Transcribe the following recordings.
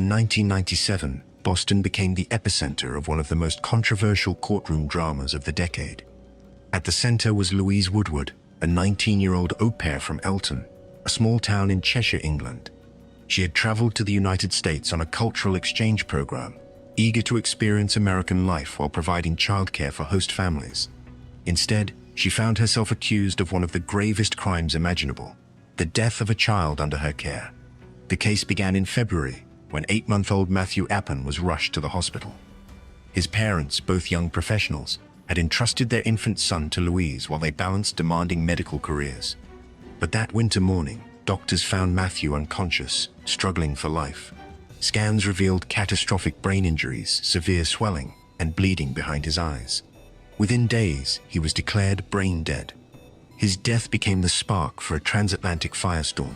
In 1997, Boston became the epicenter of one of the most controversial courtroom dramas of the decade. At the center was Louise Woodward, a 19-year-old au pair from Elton, a small town in Cheshire, England. She had traveled to the United States on a cultural exchange program, eager to experience American life while providing childcare for host families. Instead, she found herself accused of one of the gravest crimes imaginable, the death of a child under her care. The case began in February, when 8-month-old Matthew Appin was rushed to the hospital. His parents, both young professionals, had entrusted their infant son to Louise while they balanced demanding medical careers. But that winter morning, doctors found Matthew unconscious, struggling for life. Scans revealed catastrophic brain injuries, severe swelling, and bleeding behind his eyes. Within days, he was declared brain dead. His death became the spark for a transatlantic firestorm.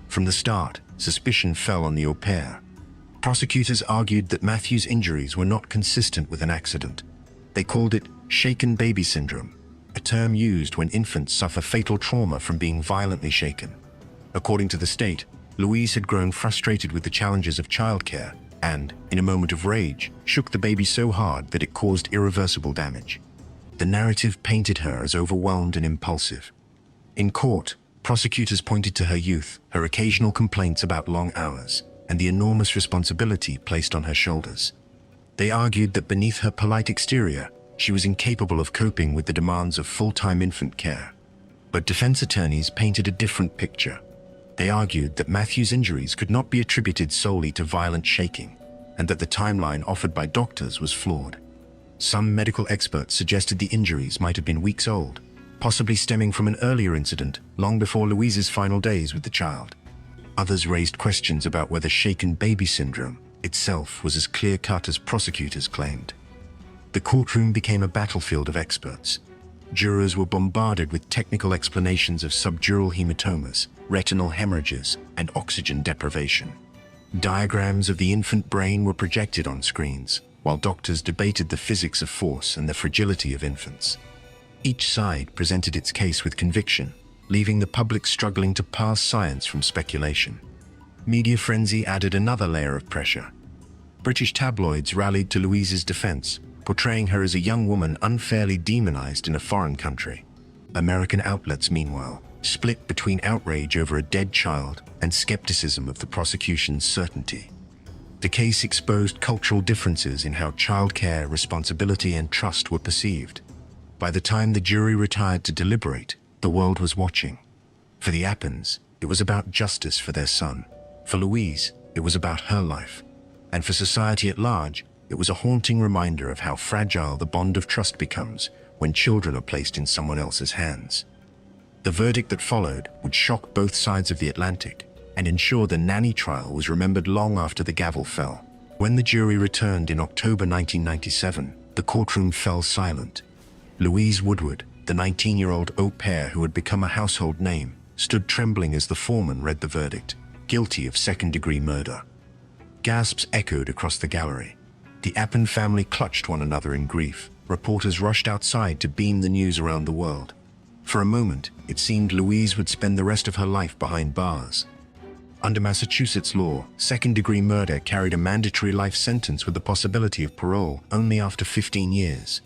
From the start, suspicion fell on the au pair. Prosecutors argued that Matthew's injuries were not consistent with an accident. They called it shaken baby syndrome, a term used when infants suffer fatal trauma from being violently shaken. According to the state, Louise had grown frustrated with the challenges of childcare and, in a moment of rage, shook the baby so hard that it caused irreversible damage. The narrative painted her as overwhelmed and impulsive. In court, prosecutors pointed to her youth, her occasional complaints about long hours, and the enormous responsibility placed on her shoulders. They argued that beneath her polite exterior, she was incapable of coping with the demands of full-time infant care. But defense attorneys painted a different picture. They argued that Matthew's injuries could not be attributed solely to violent shaking, and that the timeline offered by doctors was flawed. Some medical experts suggested the injuries might have been weeks old, possibly stemming from an earlier incident long before Louise's final days with the child. Others raised questions about whether shaken baby syndrome itself was as clear-cut as prosecutors claimed. The courtroom became a battlefield of experts. Jurors were bombarded with technical explanations of subdural hematomas, retinal hemorrhages, and oxygen deprivation. Diagrams of the infant brain were projected on screens, while doctors debated the physics of force and the fragility of infants. Each side presented its case with conviction, leaving the public struggling to parse science from speculation. Media frenzy added another layer of pressure. British tabloids rallied to Louise's defense, portraying her as a young woman unfairly demonized in a foreign country. American outlets, meanwhile, split between outrage over a dead child and skepticism of the prosecution's certainty. The case exposed cultural differences in how childcare, responsibility, and trust were perceived. By the time the jury retired to deliberate, the world was watching. For the Appins, it was about justice for their son. For Louise, it was about her life. And for society at large, it was a haunting reminder of how fragile the bond of trust becomes when children are placed in someone else's hands. The verdict that followed would shock both sides of the Atlantic and ensure the nanny trial was remembered long after the gavel fell. When the jury returned in October 1997, the courtroom fell silent. Louise Woodward, the 19-year-old au pair who had become a household name, stood trembling as the foreman read the verdict, guilty of second-degree murder. Gasps echoed across the gallery. The Appin family clutched one another in grief. Reporters rushed outside to beam the news around the world. For a moment, it seemed Louise would spend the rest of her life behind bars. Under Massachusetts law, second-degree murder carried a mandatory life sentence with the possibility of parole only after 15 years.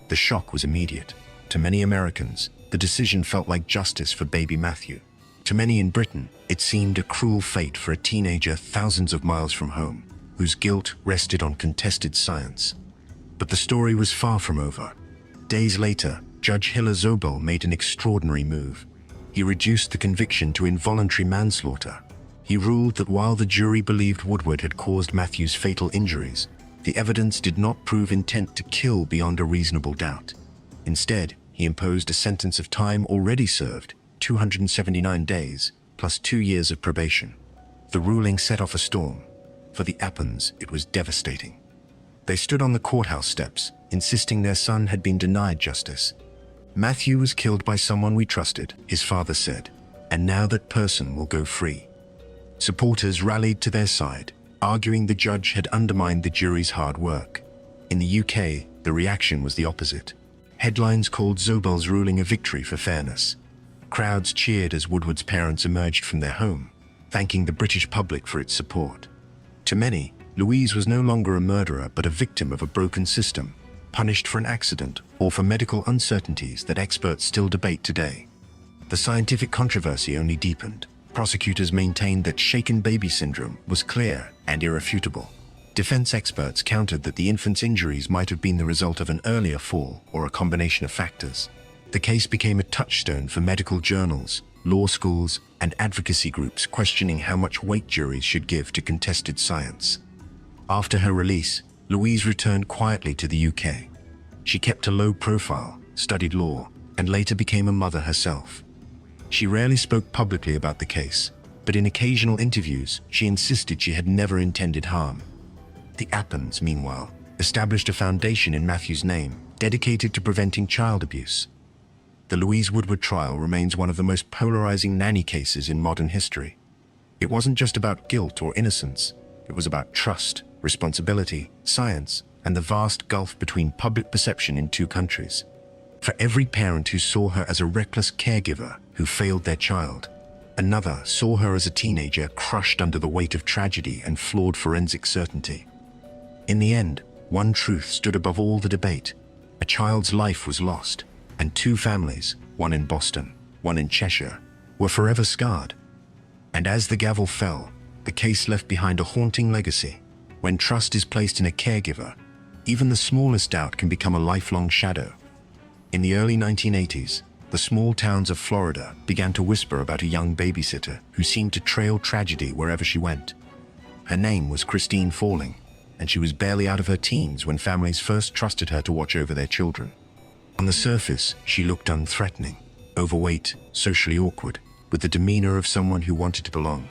The shock was immediate. To many Americans, the decision felt like justice for baby Matthew. To many in Britain, it seemed a cruel fate for a teenager thousands of miles from home, whose guilt rested on contested science. But the story was far from over. Days later, Judge Hiller Zobel made an extraordinary move. He reduced the conviction to involuntary manslaughter. He ruled that while the jury believed Woodward had caused Matthew's fatal injuries, the evidence did not prove intent to kill beyond a reasonable doubt. Instead, he imposed a sentence of time already served, 279 days, plus 2 years of probation. The ruling set off a storm. For the Appins, it was devastating. They stood on the courthouse steps, insisting their son had been denied justice. "Matthew was killed by someone we trusted," his father said, "and now that person will go free." Supporters rallied to their side, arguing the judge had undermined the jury's hard work. In the UK, the reaction was the opposite. Headlines called Zobel's ruling a victory for fairness. Crowds cheered as Woodward's parents emerged from their home, thanking the British public for its support. To many, Louise was no longer a murderer but a victim of a broken system, punished for an accident or for medical uncertainties that experts still debate today. The scientific controversy only deepened. Prosecutors maintained that shaken baby syndrome was clear and irrefutable. Defense experts countered that the infant's injuries might have been the result of an earlier fall or a combination of factors. The case became a touchstone for medical journals, law schools, and advocacy groups questioning how much weight juries should give to contested science. After her release, Louise returned quietly to the UK. She kept a low profile, studied law, and later became a mother herself. She rarely spoke publicly about the case, but in occasional interviews, she insisted she had never intended harm. The Appens, meanwhile, established a foundation in Matthew's name, dedicated to preventing child abuse. The Louise Woodward trial remains one of the most polarizing nanny cases in modern history. It wasn't just about guilt or innocence, it was about trust, responsibility, science, and the vast gulf between public perception in two countries. For every parent who saw her as a reckless caregiver who failed their child, another saw her as a teenager crushed under the weight of tragedy and flawed forensic certainty. In the end, one truth stood above all the debate. A child's life was lost, and two families, one in Boston, one in Cheshire, were forever scarred. And as the gavel fell, the case left behind a haunting legacy. When trust is placed in a caregiver, even the smallest doubt can become a lifelong shadow. In the early 1980s, the small towns of Florida began to whisper about a young babysitter who seemed to trail tragedy wherever she went. Her name was Christine Falling, and she was barely out of her teens when families first trusted her to watch over their children. On the surface, she looked unthreatening, overweight, socially awkward, with the demeanor of someone who wanted to belong.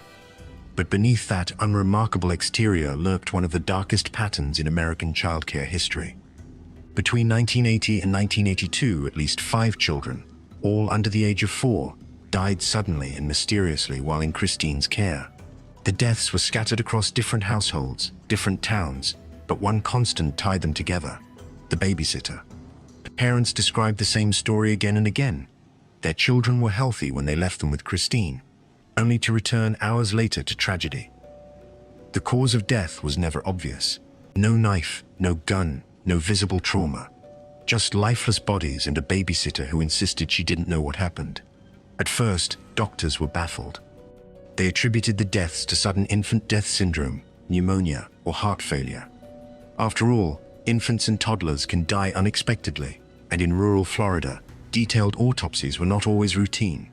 But beneath that unremarkable exterior lurked one of the darkest patterns in American childcare history. Between 1980 and 1982, at least 5 children, all under the age of 4, died suddenly and mysteriously while in Christine's care. The deaths were scattered across different households, different towns, but one constant tied them together: the babysitter. The parents described the same story again and again. Their children were healthy when they left them with Christine, only to return hours later to tragedy. The cause of death was never obvious. No knife, no gun, no visible trauma. Just lifeless bodies and a babysitter who insisted she didn't know what happened. At first, doctors were baffled. They attributed the deaths to sudden infant death syndrome, pneumonia, or heart failure. After all, infants and toddlers can die unexpectedly, and in rural Florida, detailed autopsies were not always routine.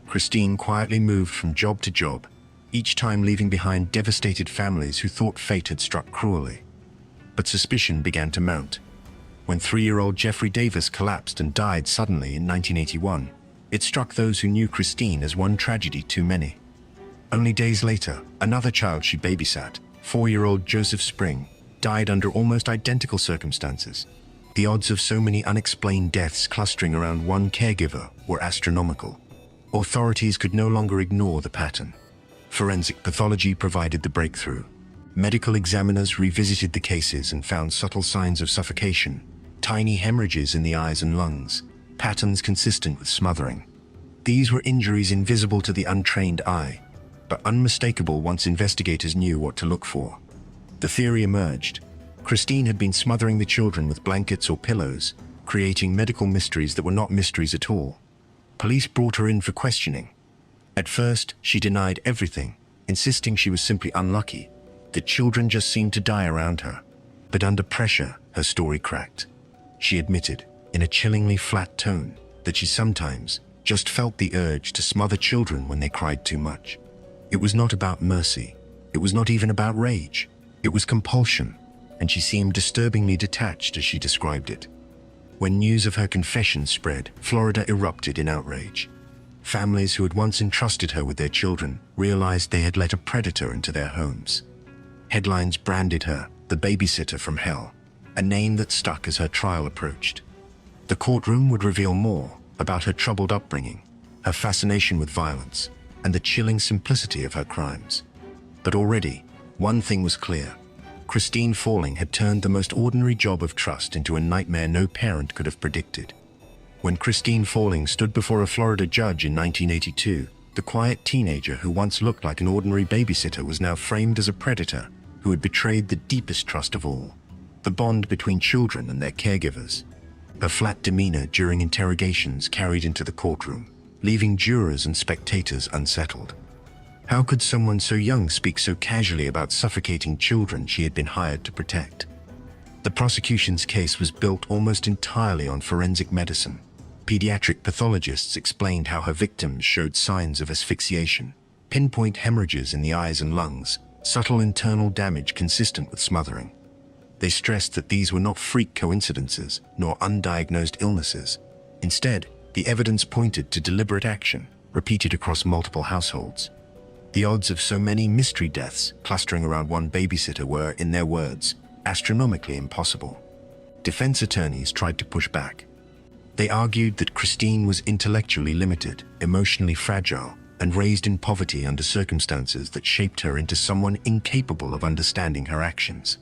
Christine quietly moved from job to job, each time leaving behind devastated families who thought fate had struck cruelly. But suspicion began to mount. When 3-year-old Jeffrey Davis collapsed and died suddenly in 1981, it struck those who knew Christine as one tragedy too many. Only days later, another child she babysat, 4-year-old Joseph Spring, died under almost identical circumstances. The odds of so many unexplained deaths clustering around one caregiver were astronomical. Authorities could no longer ignore the pattern. Forensic pathology provided the breakthrough. Medical examiners revisited the cases and found subtle signs of suffocation, tiny hemorrhages in the eyes and lungs, patterns consistent with smothering. These were injuries invisible to the untrained eye, but unmistakable once investigators knew what to look for. The theory emerged. Christine had been smothering the children with blankets or pillows, creating medical mysteries that were not mysteries at all. Police brought her in for questioning. At first, she denied everything, insisting she was simply unlucky, that children just seemed to die around her. But under pressure, her story cracked. She admitted, in a chillingly flat tone, that she sometimes just felt the urge to smother children when they cried too much. It was not about mercy. It was not even about rage. It was compulsion, and she seemed disturbingly detached as she described it. When news of her confession spread, Florida erupted in outrage. Families who had once entrusted her with their children realized they had let a predator into their homes. Headlines branded her the babysitter from hell, a name that stuck as her trial approached. The courtroom would reveal more about her troubled upbringing, her fascination with violence, and the chilling simplicity of her crimes. But already, one thing was clear. Christine Falling had turned the most ordinary job of trust into a nightmare no parent could have predicted. When Christine Falling stood before a Florida judge in 1982, the quiet teenager who once looked like an ordinary babysitter was now framed as a predator who who had betrayed the deepest trust of all, the bond between children and their caregivers. Her flat demeanor during interrogations carried into the courtroom, leaving jurors and spectators unsettled. How could someone so young speak so casually about suffocating children she had been hired to protect? The prosecution's case was built almost entirely on forensic medicine. Pediatric pathologists explained how her victims showed signs of asphyxiation, pinpoint hemorrhages in the eyes and lungs, subtle internal damage consistent with smothering. They stressed that these were not freak coincidences nor undiagnosed illnesses. Instead, the evidence pointed to deliberate action, repeated across multiple households. The odds of so many mystery deaths clustering around one babysitter were, in their words, astronomically impossible. Defense attorneys tried to push back. They argued that Christine was intellectually limited, emotionally fragile, and raised in poverty under circumstances that shaped her into someone incapable of understanding her actions.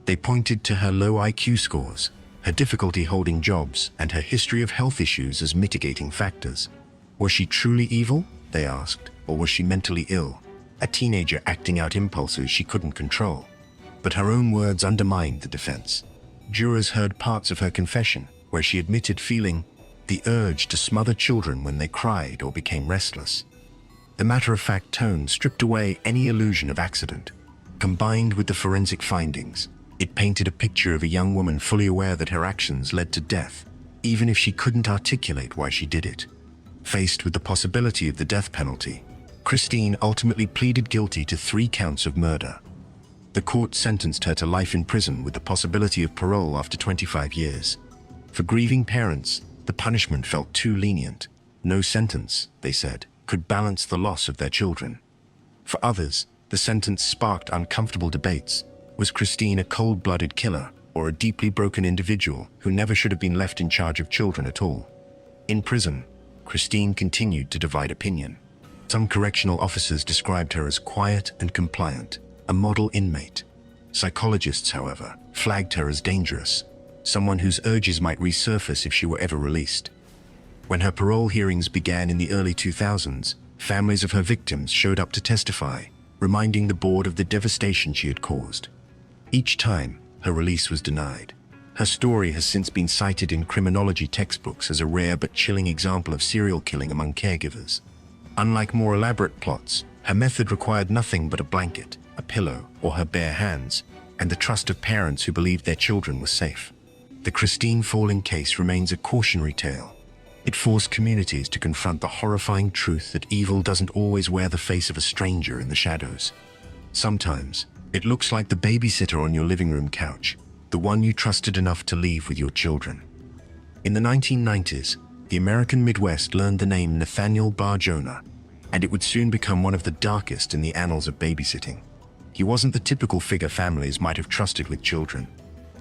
They pointed to her low IQ scores, her difficulty holding jobs, and her history of health issues as mitigating factors. Was she truly evil, they asked, or was she mentally ill, a teenager acting out impulses she couldn't control? But her own words undermined the defense. Jurors heard parts of her confession, where she admitted feeling the urge to smother children when they cried or became restless. The matter-of-fact tone stripped away any illusion of accident. Combined with the forensic findings, it painted a picture of a young woman fully aware that her actions led to death, even if she couldn't articulate why she did it. Faced with the possibility of the death penalty, Christine ultimately pleaded guilty to 3 counts of murder. The court sentenced her to life in prison with the possibility of parole after 25 years. For grieving parents, the punishment felt too lenient. No sentence, they said, could balance the loss of their children. For others, the sentence sparked uncomfortable debates. Was Christine a cold-blooded killer or a deeply broken individual who never should have been left in charge of children at all? In prison, Christine continued to divide opinion. Some correctional officers described her as quiet and compliant, a model inmate. Psychologists, however, flagged her as dangerous, someone whose urges might resurface if she were ever released. When her parole hearings began in the early 2000s, families of her victims showed up to testify, reminding the board of the devastation she had caused. Each time, her release was denied. Her story has since been cited in criminology textbooks as a rare but chilling example of serial killing among caregivers. Unlike more elaborate plots, her method required nothing but a blanket, a pillow, or her bare hands, and the trust of parents who believed their children were safe. The Christine Falling case remains a cautionary tale. It forced communities to confront the horrifying truth that evil doesn't always wear the face of a stranger in the shadows. Sometimes, it looks like the babysitter on your living room couch, the one you trusted enough to leave with your children. In the 1990s, the American Midwest learned the name Nathaniel Bar-Jonah, and it would soon become one of the darkest in the annals of babysitting. He wasn't the typical figure families might have trusted with children.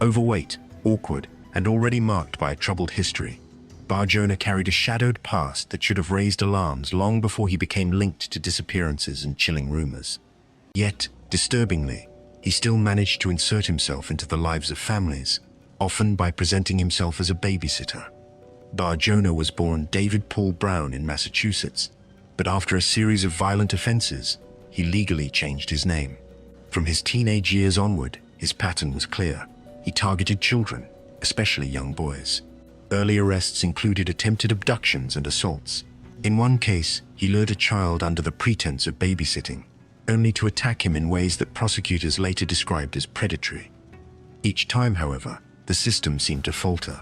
Overweight, awkward, and already marked by a troubled history, Bar-Jonah carried a shadowed past that should have raised alarms long before he became linked to disappearances and chilling rumors. Yet, disturbingly, he still managed to insert himself into the lives of families, often by presenting himself as a babysitter. Bar-Jonah was born David Paul Brown in Massachusetts, but after a series of violent offenses, he legally changed his name. From his teenage years onward, his pattern was clear. He targeted children, especially young boys. Early arrests included attempted abductions and assaults. In one case, he lured a child under the pretense of babysitting, only to attack him in ways that prosecutors later described as predatory. Each time, however, the system seemed to falter.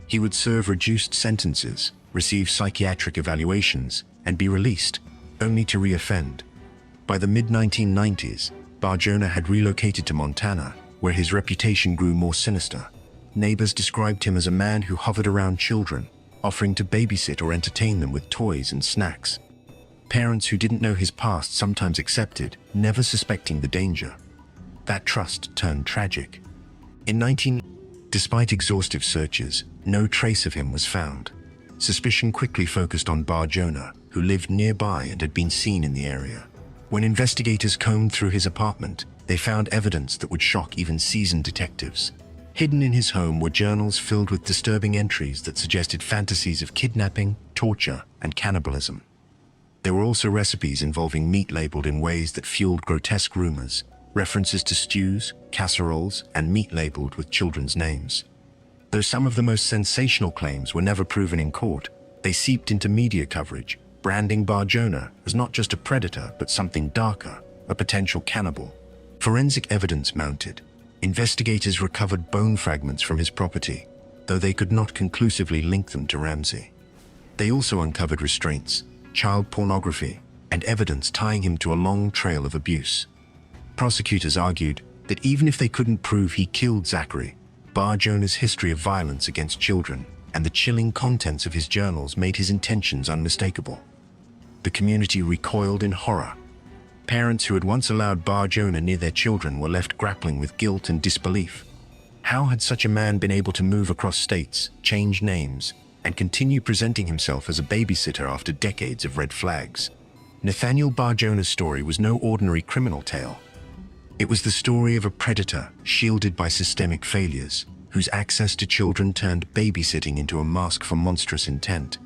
He would serve reduced sentences, receive psychiatric evaluations, and be released, only to reoffend. By the mid-1990s, Bar-Jonah had relocated to Montana, where his reputation grew more sinister. Neighbors described him as a man who hovered around children, offering to babysit or entertain them with toys and snacks. Parents who didn't know his past sometimes accepted, never suspecting the danger. That trust turned tragic. Despite exhaustive searches, no trace of him was found. Suspicion quickly focused on Bar-Jonah, who lived nearby and had been seen in the area. When investigators combed through his apartment, they found evidence that would shock even seasoned detectives. Hidden in his home were journals filled with disturbing entries that suggested fantasies of kidnapping, torture, and cannibalism. There were also recipes involving meat labeled in ways that fueled grotesque rumors, references to stews, casseroles, and meat labeled with children's names. Though some of the most sensational claims were never proven in court, they seeped into media coverage, branding Bar-Jonah as not just a predator but something darker, a potential cannibal. Forensic evidence mounted. Investigators recovered bone fragments from his property, though they could not conclusively link them to Ramsey. They also uncovered restraints, child pornography, and evidence tying him to a long trail of abuse. Prosecutors argued that even if they couldn't prove he killed Zachary, Bar-Jonah's history of violence against children and the chilling contents of his journals made his intentions unmistakable. The community recoiled in horror. Parents who had once allowed Bar-Jonah near their children were left grappling with guilt and disbelief. How had such a man been able to move across states, change names, and continue presenting himself as a babysitter after decades of red flags? Nathaniel Bar-Jonah's story was no ordinary criminal tale. It was the story of a predator shielded by systemic failures, whose access to children turned babysitting into a mask for monstrous intent.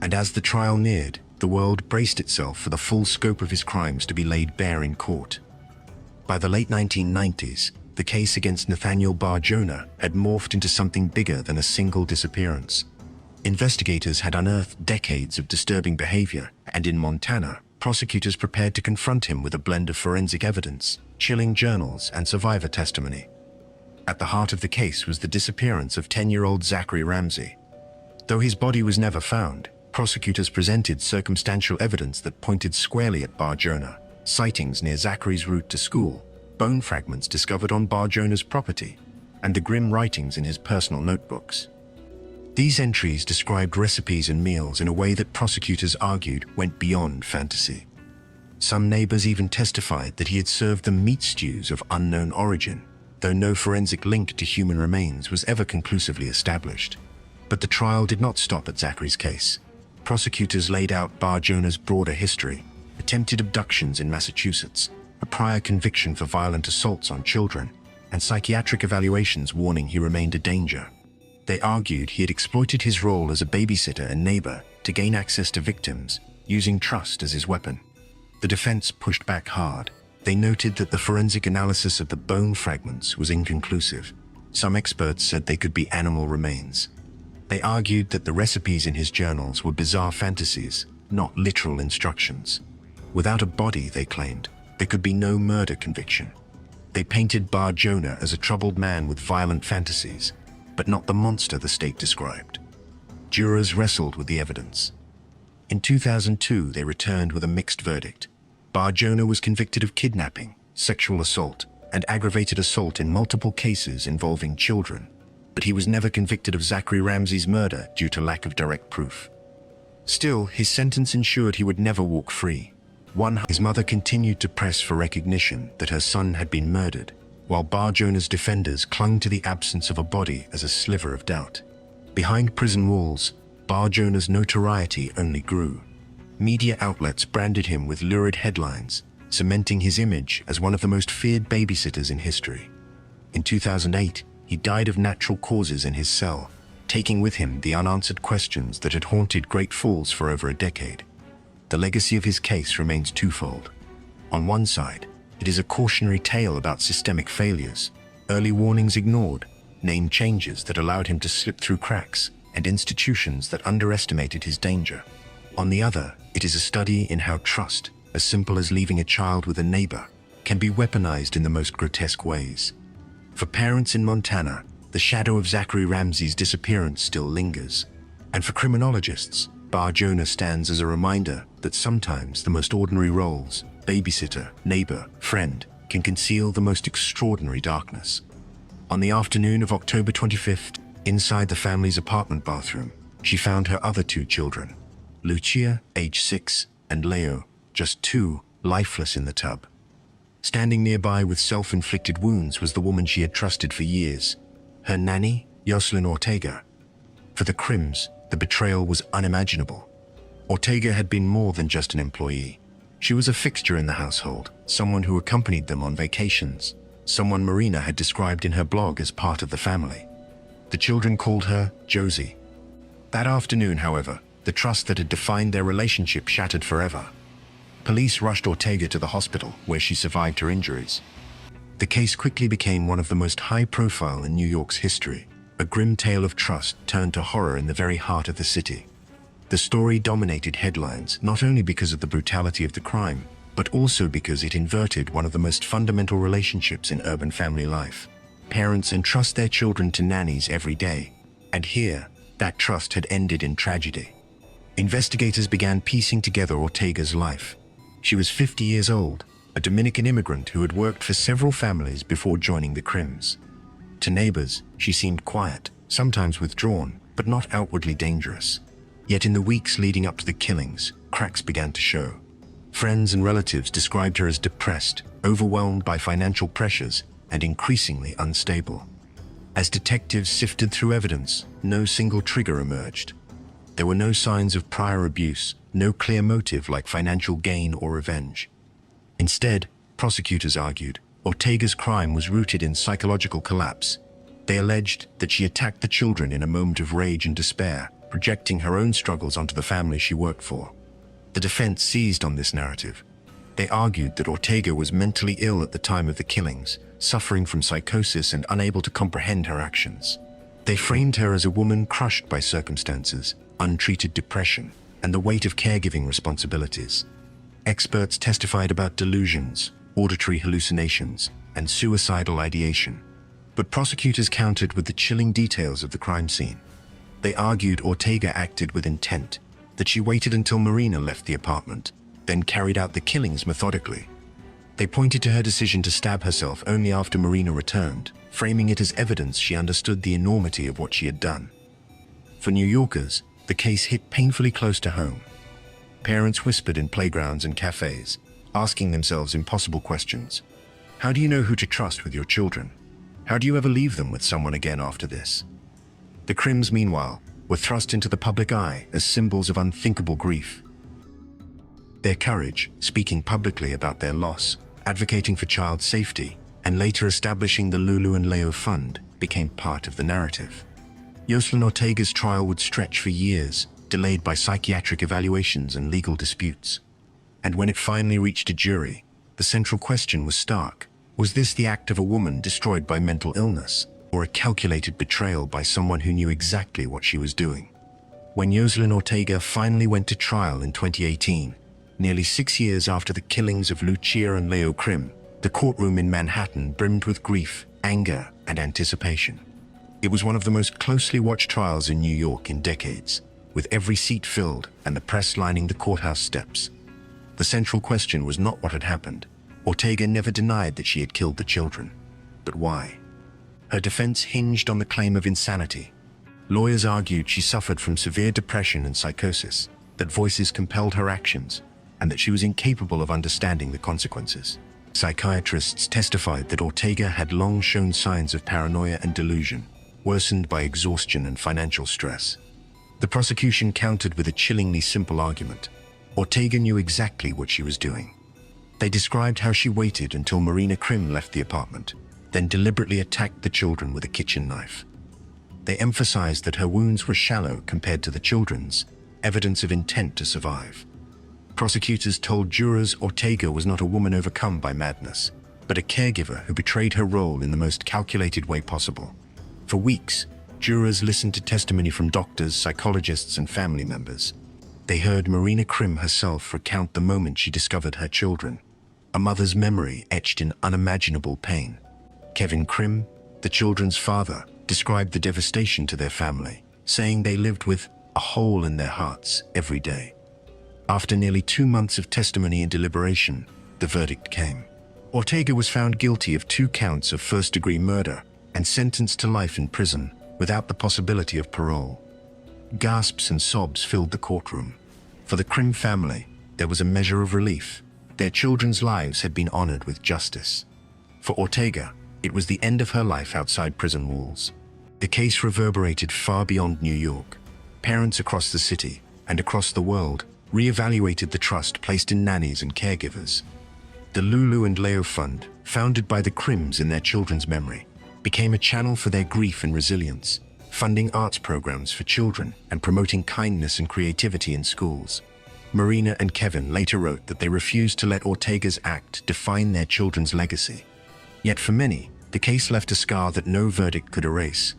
And as the trial neared, the world braced itself for the full scope of his crimes to be laid bare in court. By the late 1990s, the case against Nathaniel Bar-Jonah had morphed into something bigger than a single disappearance. Investigators had unearthed decades of disturbing behavior, and in Montana, prosecutors prepared to confront him with a blend of forensic evidence, chilling journals, and survivor testimony. At the heart of the case was the disappearance of 10-year-old Zachary Ramsey. Though his body was never found, prosecutors presented circumstantial evidence that pointed squarely at Bar-Jonah: sightings near Zachary's route to school, bone fragments discovered on Bar-Jonah's property, and the grim writings in his personal notebooks. These entries described recipes and meals in a way that prosecutors argued went beyond fantasy. Some neighbors even testified that he had served them meat stews of unknown origin, though no forensic link to human remains was ever conclusively established. But the trial did not stop at Zachary's case. Prosecutors laid out Bar-Jonah's broader history: attempted abductions in Massachusetts, a prior conviction for violent assaults on children, and psychiatric evaluations warning he remained a danger. They argued he had exploited his role as a babysitter and neighbor to gain access to victims, using trust as his weapon. The defense pushed back hard. They noted that the forensic analysis of the bone fragments was inconclusive. Some experts said they could be animal remains. They argued that the recipes in his journals were bizarre fantasies, not literal instructions. Without a body, they claimed, there could be no murder conviction. They painted Bar-Jonah as a troubled man with violent fantasies, but not the monster the state described. Jurors wrestled with the evidence. In 2002, they returned with a mixed verdict. Bar-Jonah was convicted of kidnapping, sexual assault, and aggravated assault in multiple cases involving children, but he was never convicted of Zachary Ramsey's murder due to lack of direct proof. Still, his sentence ensured he would never walk free. His mother continued to press for recognition that her son had been murdered, while Bar-Jonah's defenders clung to the absence of a body as a sliver of doubt. Behind prison walls, Bar-Jonah's notoriety only grew. Media outlets branded him with lurid headlines, cementing his image as one of the most feared babysitters in history. In 2008, he died of natural causes in his cell, taking with him the unanswered questions that had haunted Great Falls for over a decade. The legacy of his case remains twofold. On one side, it is a cautionary tale about systemic failures, early warnings ignored, name changes that allowed him to slip through cracks, and institutions that underestimated his danger. On the other, it is a study in how trust, as simple as leaving a child with a neighbor, can be weaponized in the most grotesque ways. For parents in Montana, the shadow of Zachary Ramsey's disappearance still lingers. And for criminologists, Bar-Jonah stands as a reminder that sometimes the most ordinary roles, babysitter, neighbor, friend, can conceal the most extraordinary darkness. On the afternoon of October 25th, inside the family's apartment bathroom, she found her other two children, Lucia, age 6, and Leo, just 2, lifeless in the tub. Standing nearby with self-inflicted wounds was the woman she had trusted for years, her nanny, Yoselyn Ortega. For the Crims, the betrayal was unimaginable. Ortega had been more than just an employee. She was a fixture in the household, someone who accompanied them on vacations, someone Marina had described in her blog as part of the family. The children called her Josie. That afternoon, however, the trust that had defined their relationship shattered forever. Police rushed Ortega to the hospital, where she survived her injuries. The case quickly became one of the most high-profile in New York's history, a grim tale of trust turned to horror in the very heart of the city. The story dominated headlines not only because of the brutality of the crime, but also because it inverted one of the most fundamental relationships in urban family life. Parents entrust their children to nannies every day, and here, that trust had ended in tragedy. Investigators began piecing together Ortega's life. She was 50 years old, a Dominican immigrant who had worked for several families before joining the Crims. To neighbors, she seemed quiet, sometimes withdrawn, but not outwardly dangerous. Yet in the weeks leading up to the killings, cracks began to show. Friends and relatives described her as depressed, overwhelmed by financial pressures, and increasingly unstable. As detectives sifted through evidence, no single trigger emerged. There were no signs of prior abuse, no clear motive like financial gain or revenge. Instead, prosecutors argued, Ortega's crime was rooted in psychological collapse. They alleged that she attacked the children in a moment of rage and despair, projecting her own struggles onto the family she worked for. The defense seized on this narrative. They argued that Ortega was mentally ill at the time of the killings, suffering from psychosis and unable to comprehend her actions. They framed her as a woman crushed by circumstances, untreated depression, and the weight of caregiving responsibilities. Experts testified about delusions, auditory hallucinations, and suicidal ideation. But prosecutors countered with the chilling details of the crime scene. They argued Ortega acted with intent, that she waited until Marina left the apartment, then carried out the killings methodically. They pointed to her decision to stab herself only after Marina returned, framing it as evidence she understood the enormity of what she had done. For New Yorkers, the case hit painfully close to home. Parents whispered in playgrounds and cafes, asking themselves impossible questions. How do you know who to trust with your children? How do you ever leave them with someone again after this? The Crims, meanwhile, were thrust into the public eye as symbols of unthinkable grief. Their courage, speaking publicly about their loss, advocating for child safety, and later establishing the Lulu and Leo Fund, became part of the narrative. Yoselyn Ortega's trial would stretch for years, delayed by psychiatric evaluations and legal disputes. And when it finally reached a jury, the central question was stark. Was this the act of a woman destroyed by mental illness, or a calculated betrayal by someone who knew exactly what she was doing? When Yoselyn Ortega finally went to trial in 2018, nearly 6 years after the killings of Lucia and Leo Krim, the courtroom in Manhattan brimmed with grief, anger, and anticipation. It was one of the most closely watched trials in New York in decades, with every seat filled and the press lining the courthouse steps. The central question was not what had happened. Ortega never denied that she had killed the children. But why? Her defense hinged on the claim of insanity. Lawyers argued she suffered from severe depression and psychosis, that voices compelled her actions, and that she was incapable of understanding the consequences. Psychiatrists testified that Ortega had long shown signs of paranoia and delusion, worsened by exhaustion and financial stress. The prosecution countered with a chillingly simple argument. Ortega knew exactly what she was doing. They described how she waited until Marina Krim left the apartment, then deliberately attacked the children with a kitchen knife. They emphasized that her wounds were shallow compared to the children's, evidence of intent to survive. Prosecutors told jurors Ortega was not a woman overcome by madness, but a caregiver who betrayed her role in the most calculated way possible. For weeks, jurors listened to testimony from doctors, psychologists, and family members. They heard Marina Krim herself recount the moment she discovered her children, a mother's memory etched in unimaginable pain. Kevin Krim, the children's father, described the devastation to their family, saying they lived with a hole in their hearts every day. After nearly 2 months of testimony and deliberation, the verdict came. Ortega was found guilty of 2 counts of first-degree murder and sentenced to life in prison without the possibility of parole. Gasps and sobs filled the courtroom. For the Krim family, there was a measure of relief. Their children's lives had been honored with justice. For Ortega, it was the end of her life outside prison walls. The case reverberated far beyond New York. Parents across the city and across the world re-evaluated the trust placed in nannies and caregivers. The Lulu and Leo Fund, founded by the Krims in their children's memory, became a channel for their grief and resilience, funding arts programs for children and promoting kindness and creativity in schools. Marina and Kevin later wrote that they refused to let Ortega's act define their children's legacy. Yet for many, the case left a scar that no verdict could erase.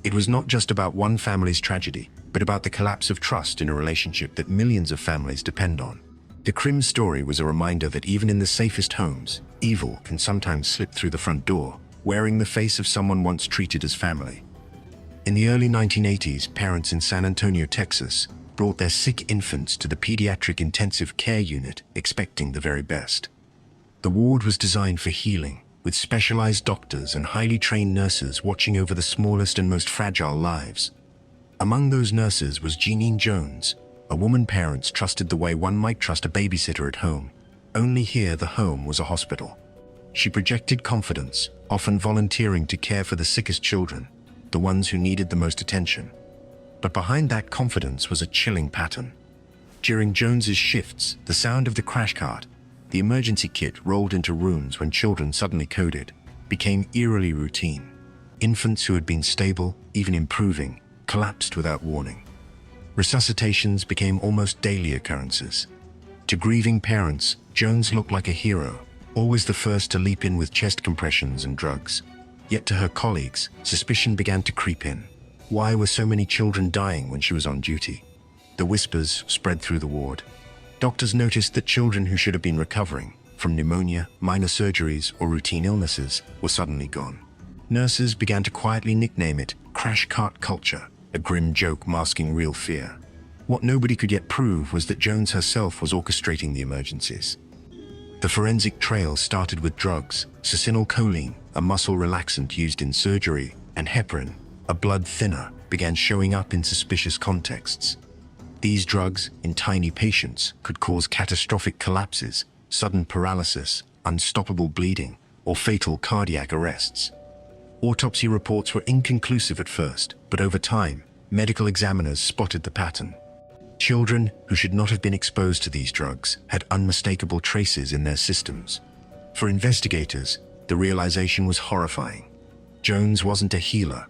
It was not just about one family's tragedy, but about the collapse of trust in a relationship that millions of families depend on. The Crim's story was a reminder that even in the safest homes, evil can sometimes slip through the front door, wearing the face of someone once treated as family. In the early 1980s, parents in San Antonio, Texas, brought their sick infants to the pediatric intensive care unit, expecting the very best. The ward was designed for healing, with specialized doctors and highly trained nurses watching over the smallest and most fragile lives. Among those nurses was Genene Jones, a woman parents trusted the way one might trust a babysitter at home. Only here the home was a hospital. She projected confidence, often volunteering to care for the sickest children, the ones who needed the most attention. But behind that confidence was a chilling pattern. During Jones's shifts, the sound of the crash cart, the emergency kit rolled into rooms when children suddenly coded, became eerily routine. Infants who had been stable, even improving, collapsed without warning. Resuscitations became almost daily occurrences. To grieving parents, Jones looked like a hero, always the first to leap in with chest compressions and drugs. Yet to her colleagues, suspicion began to creep in. Why were so many children dying when she was on duty? The whispers spread through the ward. Doctors noticed that children who should have been recovering from pneumonia, minor surgeries, or routine illnesses were suddenly gone. Nurses began to quietly nickname it crash cart culture, a grim joke masking real fear. What nobody could yet prove was that Jones herself was orchestrating the emergencies. The forensic trail started with drugs: succinylcholine, a muscle relaxant used in surgery, and heparin, a blood thinner, began showing up in suspicious contexts. These drugs, in tiny patients, could cause catastrophic collapses, sudden paralysis, unstoppable bleeding, or fatal cardiac arrests. Autopsy reports were inconclusive at first, but over time, medical examiners spotted the pattern. Children who should not have been exposed to these drugs had unmistakable traces in their systems. For investigators, the realization was horrifying. Jones wasn't a healer.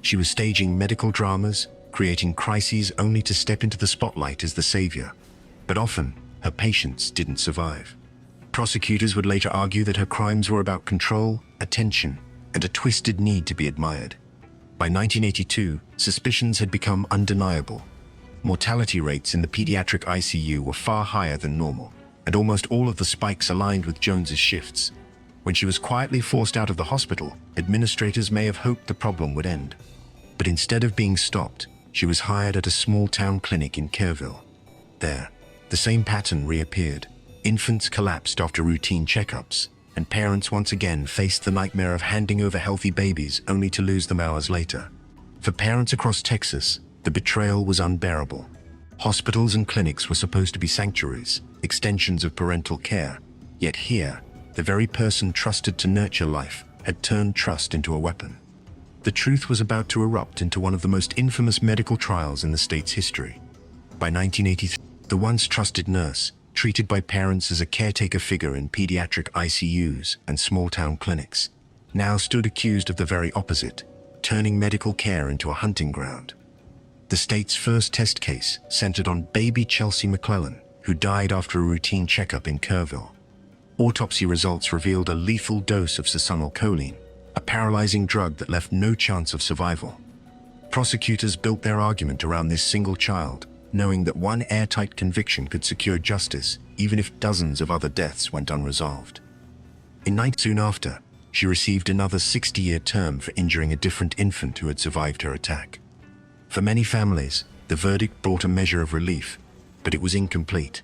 She was staging medical dramas, creating crises only to step into the spotlight as the savior. But often, her patients didn't survive. Prosecutors would later argue that her crimes were about control, attention, and a twisted need to be admired. By 1982, suspicions had become undeniable. Mortality rates in the pediatric ICU were far higher than normal, and almost all of the spikes aligned with Jones's shifts. When she was quietly forced out of the hospital, administrators may have hoped the problem would end. But instead of being stopped, she was hired at a small-town clinic in Kerrville. There, the same pattern reappeared. Infants collapsed after routine checkups, and parents once again faced the nightmare of handing over healthy babies only to lose them hours later. For parents across Texas, the betrayal was unbearable. Hospitals and clinics were supposed to be sanctuaries, extensions of parental care. Yet here, the very person trusted to nurture life had turned trust into a weapon. The truth was about to erupt into one of the most infamous medical trials in the state's history. By 1983, the once trusted nurse, treated by parents as a caretaker figure in pediatric ICUs and small-town clinics, now stood accused of the very opposite, turning medical care into a hunting ground. The state's first test case centered on baby Chelsea McClellan, who died after a routine checkup in Kerrville. Autopsy results revealed a lethal dose of succinylcholine, a paralyzing drug that left no chance of survival. Prosecutors built their argument around this single child, knowing that one airtight conviction could secure justice, even if dozens of other deaths went unresolved. Soon after, she received another 60-year term for injuring a different infant who had survived her attack. For many families, the verdict brought a measure of relief, but it was incomplete.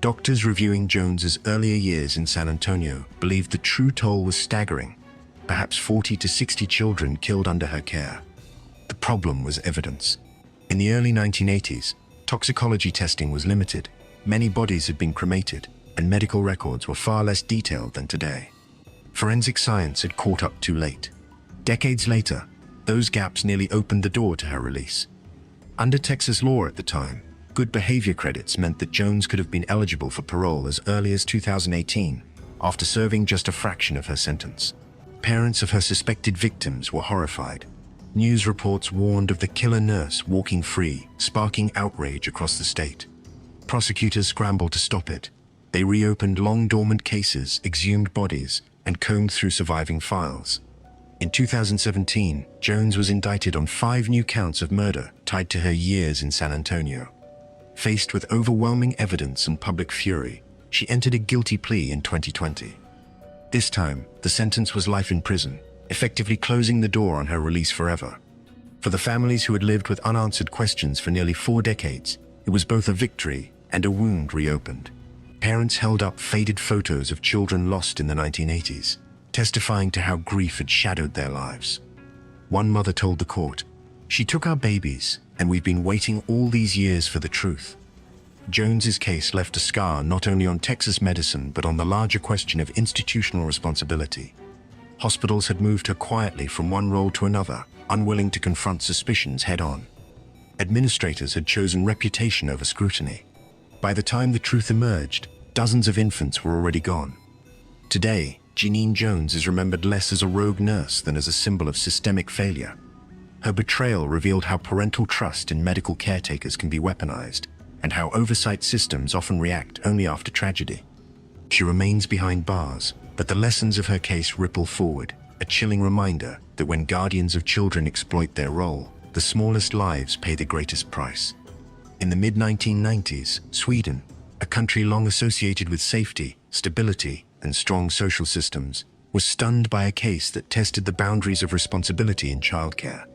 Doctors reviewing Jones's earlier years in San Antonio believed the true toll was staggering, perhaps 40 to 60 children killed under her care. The problem was evidence. In the early 1980s, toxicology testing was limited, many bodies had been cremated, and medical records were far less detailed than today. Forensic science had caught up too late. Decades later, those gaps nearly opened the door to her release. Under Texas law at the time, good behavior credits meant that Jones could have been eligible for parole as early as 2018, after serving just a fraction of her sentence. Parents of her suspected victims were horrified. News reports warned of the killer nurse walking free, sparking outrage across the state. Prosecutors scrambled to stop it, They reopened long-dormant cases, exhumed bodies, and combed through surviving files. In 2017, Jones was indicted on 5 new counts of murder tied to her years in San Antonio. Faced with overwhelming evidence and public fury, she entered a guilty plea in 2020. This time, the sentence was life in prison, effectively closing the door on her release forever. For the families who had lived with unanswered questions for nearly 4 decades, it was both a victory and a wound reopened. Parents held up faded photos of children lost in the 1980s, testifying to how grief had shadowed their lives. One mother told the court, "She took our babies, and we've been waiting all these years for the truth." Jones's case left a scar not only on Texas medicine but on the larger question of institutional responsibility. Hospitals had moved her quietly from one role to another, unwilling to confront suspicions head-on. Administrators had chosen reputation over scrutiny. By the time the truth emerged, dozens of infants were already gone. Today, Genene Jones is remembered less as a rogue nurse than as a symbol of systemic failure. Her betrayal revealed how parental trust in medical caretakers can be weaponized, and how oversight systems often react only after tragedy. She remains behind bars, but the lessons of her case ripple forward, a chilling reminder that when guardians of children exploit their role, the smallest lives pay the greatest price. In the mid-1990s, Sweden, a country long associated with safety, stability, and strong social systems, was stunned by a case that tested the boundaries of responsibility in childcare.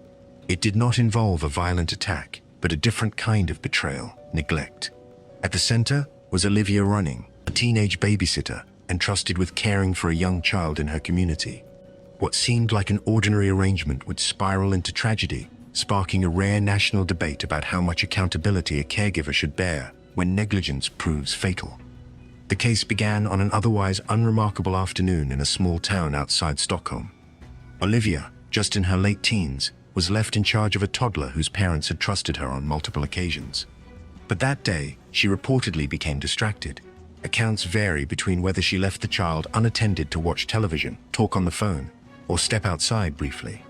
It did not involve a violent attack, but a different kind of betrayal, neglect. At the center was Olivia Rönning, a teenage babysitter entrusted with caring for a young child in her community. What seemed like an ordinary arrangement would spiral into tragedy, sparking a rare national debate about how much accountability a caregiver should bear when negligence proves fatal. The case began on an otherwise unremarkable afternoon in a small town outside Stockholm. Olivia, just in her late teens, was left in charge of a toddler whose parents had trusted her on multiple occasions. But that day, she reportedly became distracted. Accounts vary between whether she left the child unattended to watch television, talk on the phone, or step outside briefly.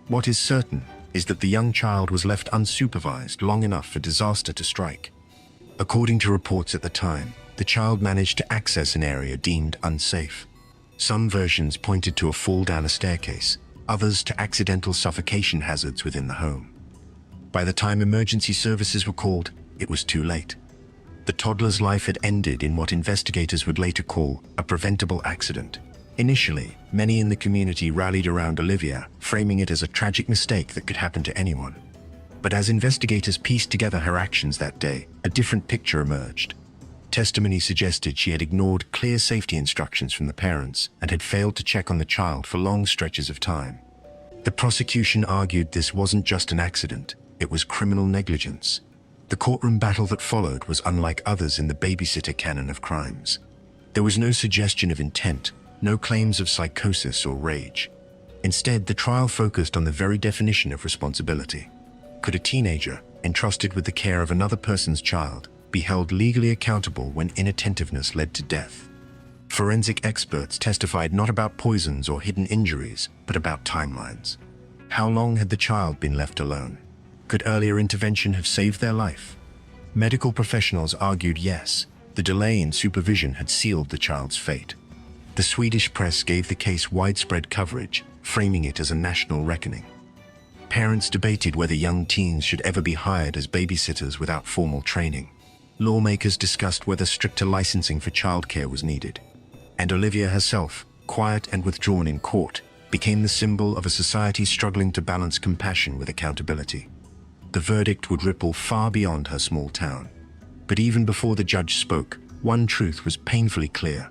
What is certain is that the young child was left unsupervised long enough for disaster to strike. According to reports at the time, the child managed to access an area deemed unsafe. Some versions pointed to a fall down a staircase, others to accidental suffocation hazards within the home. By the time emergency services were called, it was too late. The toddler's life had ended in what investigators would later call a preventable accident. Initially, many in the community rallied around Olivia, framing it as a tragic mistake that could happen to anyone. But as investigators pieced together her actions that day, a different picture emerged. Testimony suggested she had ignored clear safety instructions from the parents and had failed to check on the child for long stretches of time. The prosecution argued this wasn't just an accident, it was criminal negligence. The courtroom battle that followed was unlike others in the babysitter canon of crimes. There was no suggestion of intent, no claims of psychosis or rage. Instead, the trial focused on the very definition of responsibility. Could a teenager, entrusted with the care of another person's child, be held legally accountable when inattentiveness led to death? Forensic experts testified not about poisons or hidden injuries, but about timelines. How long had the child been left alone? Could earlier intervention have saved their life? Medical professionals argued yes, the delay in supervision had sealed the child's fate. The Swedish press gave the case widespread coverage, framing it as a national reckoning. Parents debated whether young teens should ever be hired as babysitters without formal training. Lawmakers discussed whether stricter licensing for childcare was needed. And Olivia herself, quiet and withdrawn in court, became the symbol of a society struggling to balance compassion with accountability. The verdict would ripple far beyond her small town. But even before the judge spoke, one truth was painfully clear.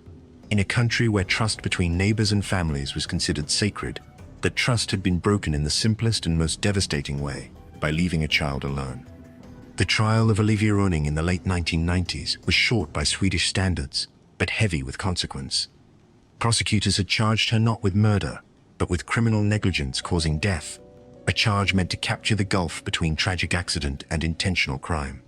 In a country where trust between neighbors and families was considered sacred, that trust had been broken in the simplest and most devastating way, by leaving a child alone. The trial of Olivia Rönning in the late 1990s was short by Swedish standards, but heavy with consequence. Prosecutors had charged her not with murder, but with criminal negligence causing death, a charge meant to capture the gulf between tragic accident and intentional crime.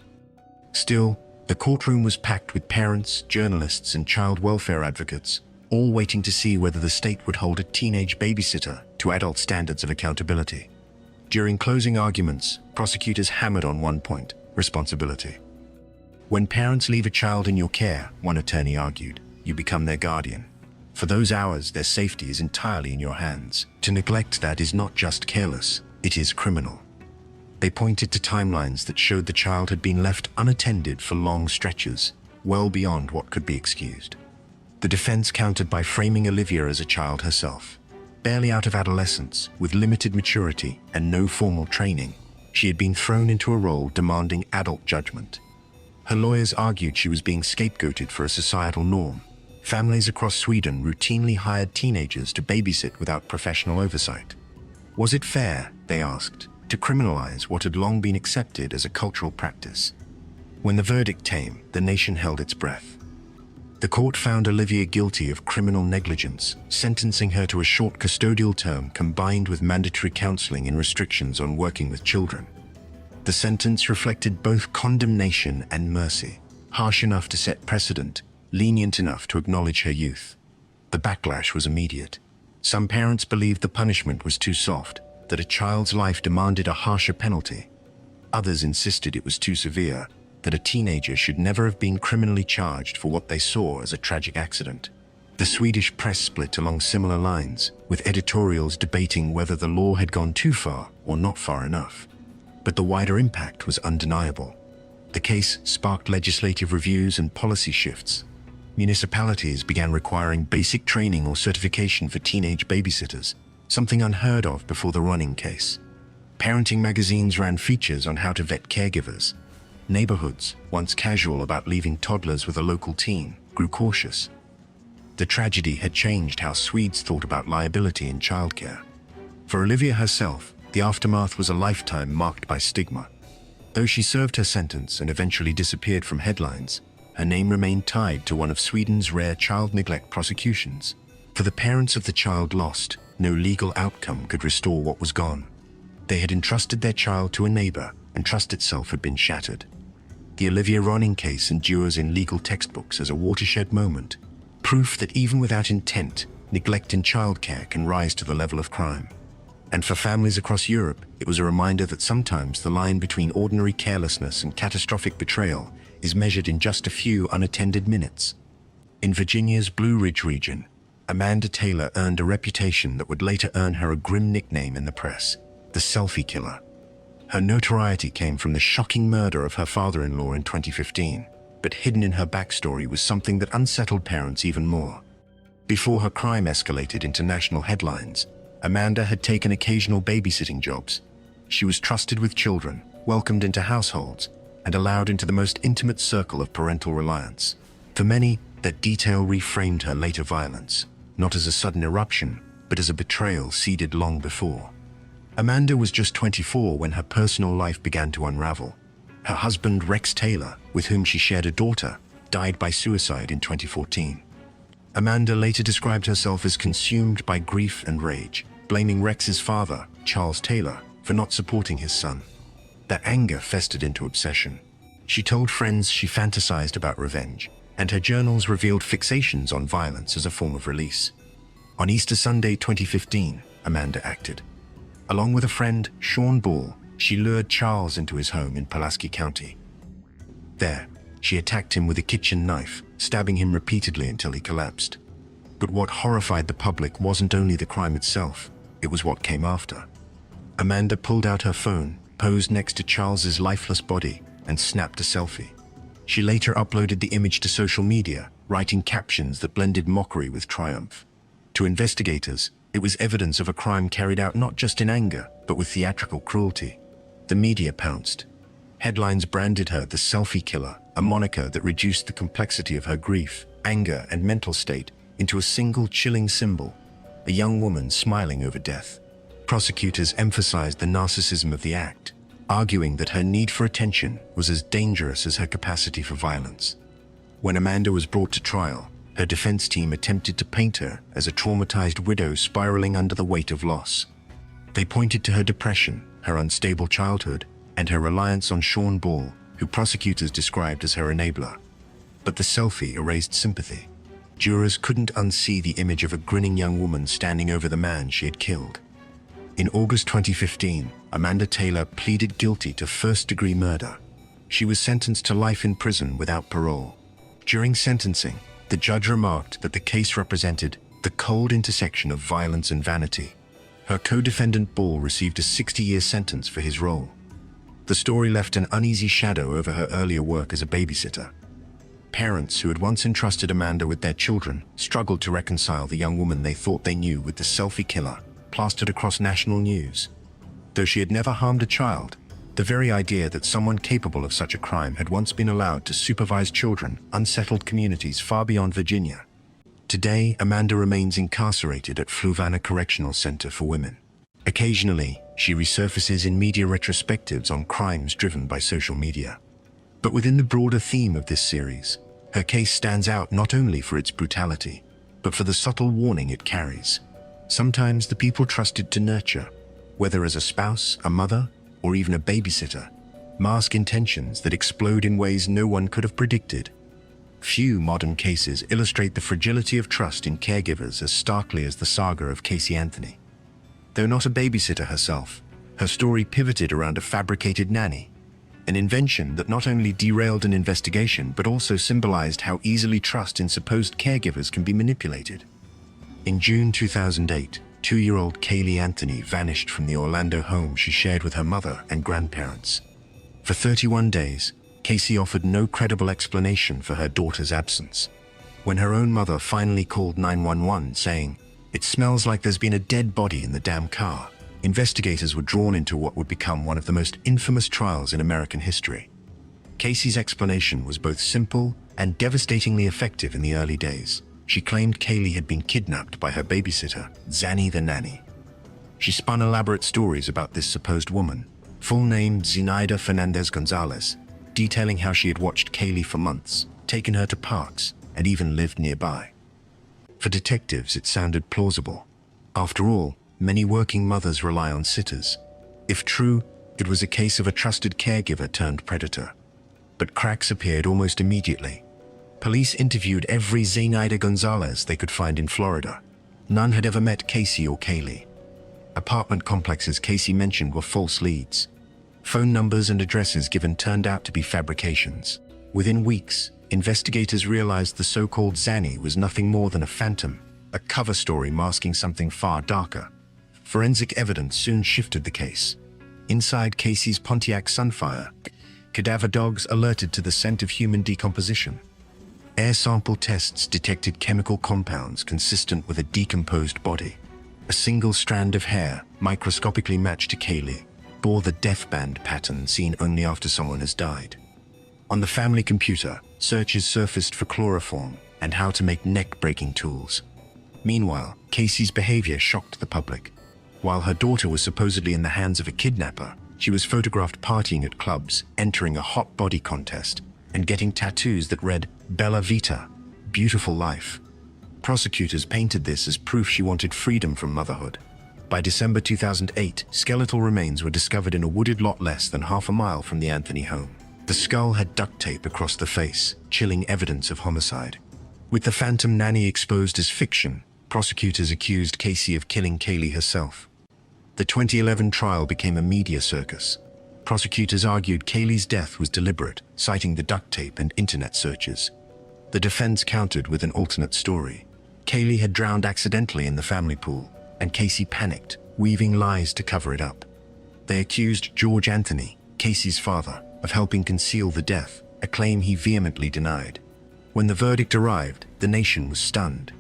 Still, the courtroom was packed with parents, journalists, and child welfare advocates, all waiting to see whether the state would hold a teenage babysitter to adult standards of accountability. During closing arguments, prosecutors hammered on one point: responsibility. When parents leave a child in your care, one attorney argued, you become their guardian. For those hours, their safety is entirely in your hands. To neglect that is not just careless, it is criminal. They pointed to timelines that showed the child had been left unattended for long stretches, well beyond what could be excused. The defense countered by framing Olivia as a child herself. Barely out of adolescence, with limited maturity and no formal training, she had been thrown into a role demanding adult judgment. Her lawyers argued she was being scapegoated for a societal norm. Families across Sweden routinely hired teenagers to babysit without professional oversight. Was it fair, they asked, to criminalize what had long been accepted as a cultural practice? When the verdict came, the nation held its breath. The court found Olivia guilty of criminal negligence, sentencing her to a short custodial term combined with mandatory counseling and restrictions on working with children. The sentence reflected both condemnation and mercy, harsh enough to set precedent, lenient enough to acknowledge her youth. The backlash was immediate. Some parents believed the punishment was too soft, that a child's life demanded a harsher penalty. Others insisted it was too severe, that a teenager should never have been criminally charged for what they saw as a tragic accident. The Swedish press split along similar lines, with editorials debating whether the law had gone too far or not far enough. But the wider impact was undeniable. The case sparked legislative reviews and policy shifts. Municipalities began requiring basic training or certification for teenage babysitters, something unheard of before the Rönning case. Parenting magazines ran features on how to vet caregivers. Neighborhoods, once casual about leaving toddlers with a local teen, grew cautious. The tragedy had changed how Swedes thought about liability in childcare. For Olivia herself, the aftermath was a lifetime marked by stigma. Though she served her sentence and eventually disappeared from headlines, her name remained tied to one of Sweden's rare child neglect prosecutions. For the parents of the child lost, no legal outcome could restore what was gone. They had entrusted their child to a neighbor, and trust itself had been shattered. The Olivia Rönning case endures in legal textbooks as a watershed moment, proof that even without intent, neglect in childcare can rise to the level of crime. And for families across Europe, it was a reminder that sometimes the line between ordinary carelessness and catastrophic betrayal is measured in just a few unattended minutes. In Virginia's Blue Ridge region, Amanda Taylor earned a reputation that would later earn her a grim nickname in the press, the selfie killer. Her notoriety came from the shocking murder of her father-in-law in 2015, but hidden in her backstory was something that unsettled parents even more. Before her crime escalated into national headlines, Amanda had taken occasional babysitting jobs. She was trusted with children, welcomed into households, and allowed into the most intimate circle of parental reliance. For many, that detail reframed her later violence, not as a sudden eruption, but as a betrayal seeded long before. Amanda was just 24 when her personal life began to unravel. Her husband, Rex Taylor, with whom she shared a daughter, died by suicide in 2014. Amanda later described herself as consumed by grief and rage, blaming Rex's father, Charles Taylor, for not supporting his son. That anger festered into obsession. She told friends she fantasized about revenge, and her journals revealed fixations on violence as a form of release. On Easter Sunday 2015, Amanda acted. Along with a friend, Sean Ball, she lured Charles into his home in Pulaski County. There, she attacked him with a kitchen knife, stabbing him repeatedly until he collapsed. But what horrified the public wasn't only the crime itself, it was what came after. Amanda pulled out her phone, posed next to Charles's lifeless body, and snapped a selfie. She later uploaded the image to social media, writing captions that blended mockery with triumph. To investigators, it was evidence of a crime carried out not just in anger, but with theatrical cruelty. The media pounced. Headlines branded her the selfie killer, a moniker that reduced the complexity of her grief, anger, and mental state into a single chilling symbol, a young woman smiling over death. Prosecutors emphasized the narcissism of the act, arguing that her need for attention was as dangerous as her capacity for violence. When Amanda was brought to trial, her defense team attempted to paint her as a traumatized widow spiraling under the weight of loss. They pointed to her depression, her unstable childhood, and her reliance on Sean Ball, who prosecutors described as her enabler. But the selfie erased sympathy. Jurors couldn't unsee the image of a grinning young woman standing over the man she had killed. In August 2015, Amanda Taylor pleaded guilty to first-degree murder. She was sentenced to life in prison without parole. During sentencing, the judge remarked that the case represented the cold intersection of violence and vanity. Her co-defendant Ball received a 60-year sentence for his role. The story left an uneasy shadow over her earlier work as a babysitter. Parents who had once entrusted Amanda with their children struggled to reconcile the young woman they thought they knew with the selfie killer plastered across national news. Though she had never harmed a child, the very idea that someone capable of such a crime had once been allowed to supervise children unsettled communities far beyond Virginia. Today, Amanda remains incarcerated at Fluvanna Correctional Center for Women. Occasionally, she resurfaces in media retrospectives on crimes driven by social media. But within the broader theme of this series, her case stands out not only for its brutality, but for the subtle warning it carries. Sometimes the people trusted to nurture, whether as a spouse, a mother, or even a babysitter, mask intentions that explode in ways no one could have predicted. Few modern cases illustrate the fragility of trust in caregivers as starkly as the saga of Casey Anthony. Though not a babysitter herself, her story pivoted around a fabricated nanny, an invention that not only derailed an investigation but also symbolized how easily trust in supposed caregivers can be manipulated. In June 2008, 2-year-old Kaylee Anthony vanished from the Orlando home she shared with her mother and grandparents. For 31 days, Casey offered no credible explanation for her daughter's absence. When her own mother finally called 911 saying, "It smells like there's been a dead body in the damn car," investigators were drawn into what would become one of the most infamous trials in American history. Casey's explanation was both simple and devastatingly effective in the early days. She claimed Kaylee had been kidnapped by her babysitter, Zanny the nanny. She spun elaborate stories about this supposed woman, full name Zenaida Fernandez Gonzalez, detailing how she had watched Kaylee for months, taken her to parks, and even lived nearby. For detectives, it sounded plausible. After all, many working mothers rely on sitters. If true, it was a case of a trusted caregiver turned predator. But cracks appeared almost immediately. Police interviewed every Zenaida Gonzalez they could find in Florida. None had ever met Casey or Kaylee. Apartment complexes Casey mentioned were false leads. Phone numbers and addresses given turned out to be fabrications. Within weeks, investigators realized the so-called Zanny was nothing more than a phantom, a cover story masking something far darker. Forensic evidence soon shifted the case. Inside Casey's Pontiac Sunfire, cadaver dogs alerted to the scent of human decomposition. Air sample tests detected chemical compounds consistent with a decomposed body. A single strand of hair, microscopically matched to Kaylee, bore the death band pattern seen only after someone has died. On the family computer, searches surfaced for chloroform and how to make neck-breaking tools. Meanwhile, Casey's behavior shocked the public. While her daughter was supposedly in the hands of a kidnapper, she was photographed partying at clubs, entering a hot body contest, and getting tattoos that read Bella Vita, beautiful life. Prosecutors painted this as proof she wanted freedom from motherhood. By December 2008, skeletal remains were discovered in a wooded lot less than half a mile from the Anthony home. The skull had duct tape across the face, chilling evidence of homicide. With the phantom nanny exposed as fiction, prosecutors accused Casey of killing Kaylee herself. The 2011 trial became a media circus. Prosecutors argued Kaylee's death was deliberate, citing the duct tape and internet searches. The defense countered with an alternate story. Kaylee had drowned accidentally in the family pool, and Casey panicked, weaving lies to cover it up. They accused George Anthony, Casey's father, of helping conceal the death, a claim he vehemently denied. When the verdict arrived, the nation was stunned.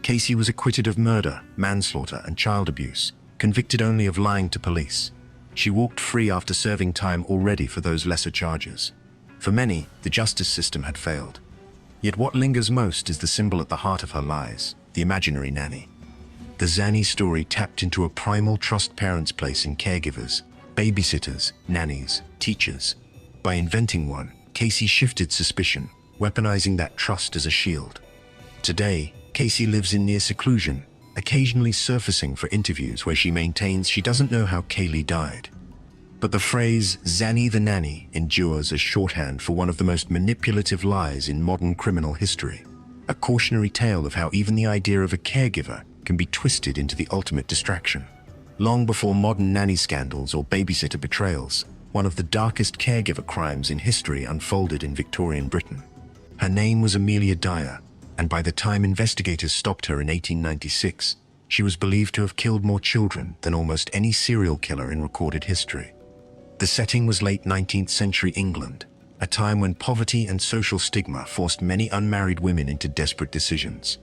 Casey was acquitted of murder, manslaughter, and child abuse, convicted only of lying to police. She walked free after serving time already for those lesser charges. For many, the justice system had failed. Yet what lingers most is the symbol at the heart of her lies, the imaginary nanny. The Zanny story tapped into a primal trust parents place in caregivers, babysitters, nannies, teachers. By inventing one, Casey shifted suspicion, weaponizing that trust as a shield. Today, Casey lives in near seclusion, occasionally surfacing for interviews where she maintains she doesn't know how Kaylee died. But the phrase Zanny the nanny endures as shorthand for one of the most manipulative lies in modern criminal history, a cautionary tale of how even the idea of a caregiver can be twisted into the ultimate distraction. Long before modern nanny scandals or babysitter betrayals, one of the darkest caregiver crimes in history unfolded in Victorian Britain. Her name was Amelia Dyer, and by the time investigators stopped her in 1896, she was believed to have killed more children than almost any serial killer in recorded history. The setting was late 19th century England, a time when poverty and social stigma forced many unmarried women into desperate decisions.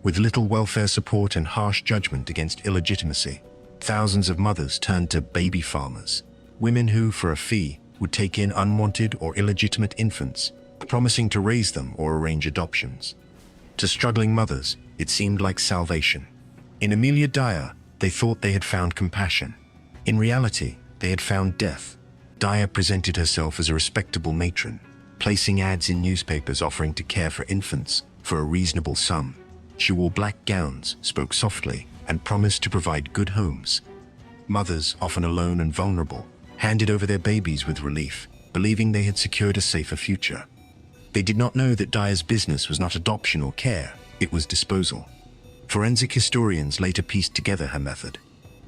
With little welfare support and harsh judgment against illegitimacy, thousands of mothers turned to baby farmers, women who, for a fee, would take in unwanted or illegitimate infants, promising to raise them or arrange adoptions. To struggling mothers, it seemed like salvation. In Amelia Dyer, they thought they had found compassion. In reality, they had found death. Dyer presented herself as a respectable matron, placing ads in newspapers offering to care for infants for a reasonable sum. She wore black gowns, spoke softly, and promised to provide good homes. Mothers, often alone and vulnerable, handed over their babies with relief, believing they had secured a safer future. They did not know that Dyer's business was not adoption or care, it was disposal. Forensic historians later pieced together her method.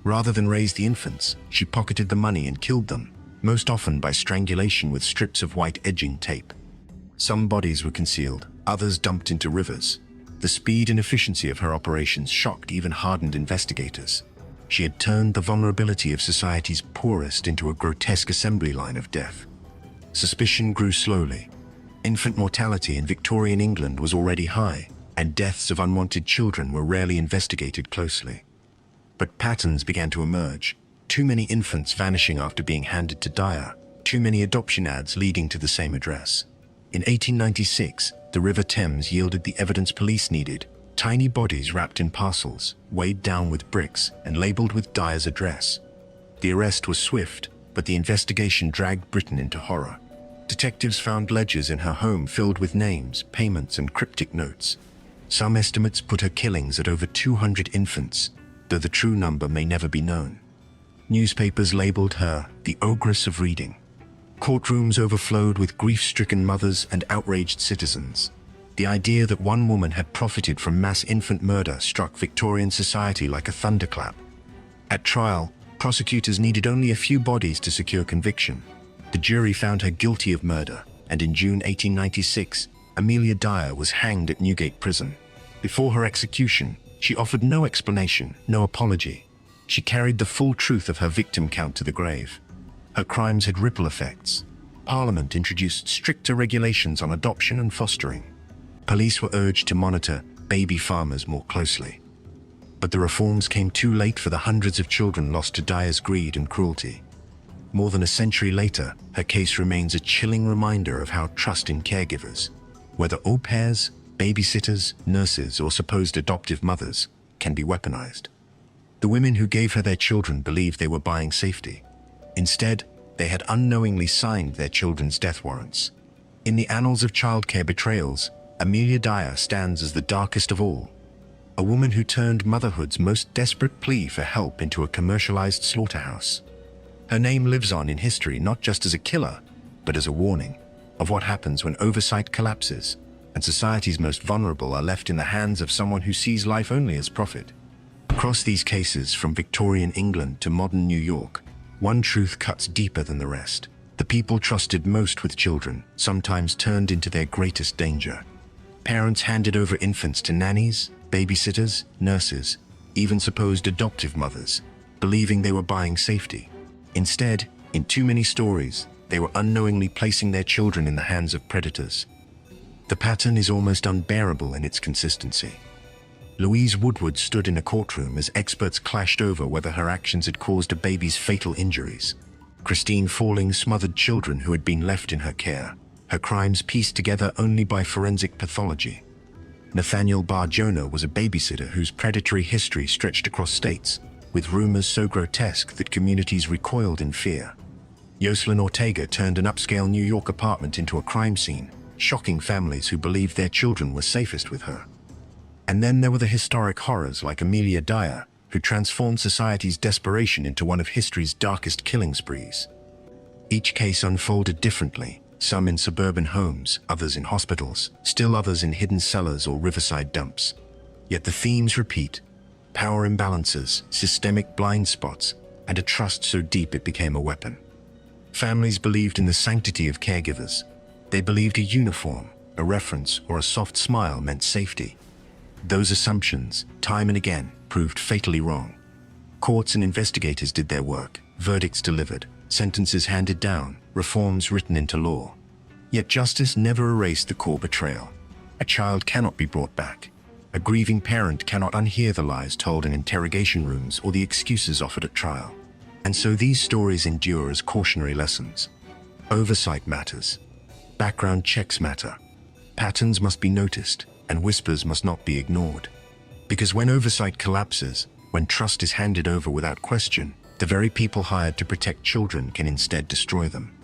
Rather than raise the infants, she pocketed the money and killed them, most often by strangulation with strips of white edging tape. Some bodies were concealed, others dumped into rivers. The speed and efficiency of her operations shocked even hardened investigators. She had turned the vulnerability of society's poorest into a grotesque assembly line of death. Suspicion grew slowly. Infant mortality in Victorian England was already high, and deaths of unwanted children were rarely investigated closely. But patterns began to emerge. Too many infants vanishing after being handed to Dyer, too many adoption ads leading to the same address. In 1896, the River Thames yielded the evidence police needed: tiny bodies wrapped in parcels, weighed down with bricks, and labeled with Dyer's address. The arrest was swift, but the investigation dragged Britain into horror. Detectives found ledgers in her home filled with names, payments, and cryptic notes. Some estimates put her killings at over 200 infants, though the true number may never be known. Newspapers labeled her the Ogress of Reading. Courtrooms overflowed with grief-stricken mothers and outraged citizens. The idea that one woman had profited from mass infant murder struck Victorian society like a thunderclap. At trial, prosecutors needed only a few bodies to secure conviction. The jury found her guilty of murder, and in June 1896, Amelia Dyer was hanged at Newgate Prison. Before her execution, she offered no explanation, no apology. She carried the full truth of her victim count to the grave. Her crimes had ripple effects. Parliament introduced stricter regulations on adoption and fostering. Police were urged to monitor baby farmers more closely. But the reforms came too late for the hundreds of children lost to Dyer's greed and cruelty. More than a century later, her case remains a chilling reminder of how trust in caregivers, whether au pairs, babysitters, nurses, or supposed adoptive mothers, can be weaponized. The women who gave her their children believed they were buying safety. Instead, they had unknowingly signed their children's death warrants. In the annals of childcare betrayals, Amelia Dyer stands as the darkest of all. A woman who turned motherhood's most desperate plea for help into a commercialized slaughterhouse. Her name lives on in history not just as a killer, but as a warning of what happens when oversight collapses and society's most vulnerable are left in the hands of someone who sees life only as profit. Across these cases, from Victorian England to modern New York, one truth cuts deeper than the rest. The people trusted most with children sometimes turned into their greatest danger. Parents handed over infants to nannies, babysitters, nurses, even supposed adoptive mothers, believing they were buying safety. Instead, in too many stories, they were unknowingly placing their children in the hands of predators. The pattern is almost unbearable in its consistency. Louise Woodward stood in a courtroom as experts clashed over whether her actions had caused a baby's fatal injuries. Christine Falling smothered children who had been left in her care, her crimes pieced together only by forensic pathology. Nathaniel Bar-Jonah was a babysitter whose predatory history stretched across states, with rumors so grotesque that communities recoiled in fear. Yoselyn Ortega turned an upscale New York apartment into a crime scene, shocking families who believed their children were safest with her. And then there were the historic horrors like Amelia Dyer, who transformed society's desperation into one of history's darkest killing sprees. Each case unfolded differently, some in suburban homes, others in hospitals, still others in hidden cellars or riverside dumps. Yet the themes repeat: power imbalances, systemic blind spots, and a trust so deep it became a weapon. Families believed in the sanctity of caregivers. They believed a uniform, a reference, or a soft smile meant safety. Those assumptions, time and again, proved fatally wrong. Courts and investigators did their work, verdicts delivered, sentences handed down, reforms written into law. Yet justice never erased the core betrayal. A child cannot be brought back. A grieving parent cannot unhear the lies told in interrogation rooms or the excuses offered at trial. And so these stories endure as cautionary lessons. Oversight matters. Background checks matter. Patterns must be noticed, and whispers must not be ignored. Because when oversight collapses, when trust is handed over without question, the very people hired to protect children can instead destroy them.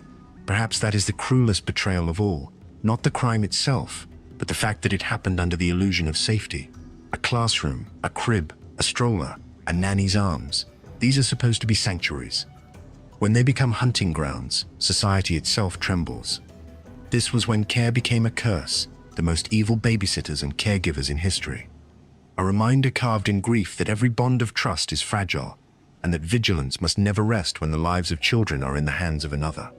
Perhaps that is the cruelest betrayal of all, not the crime itself, but the fact that it happened under the illusion of safety. A classroom, a crib, a stroller, a nanny's arms. These are supposed to be sanctuaries. When they become hunting grounds, society itself trembles. This was when care became a curse, the most evil babysitters and caregivers in history. A reminder carved in grief that every bond of trust is fragile, and that vigilance must never rest when the lives of children are in the hands of another.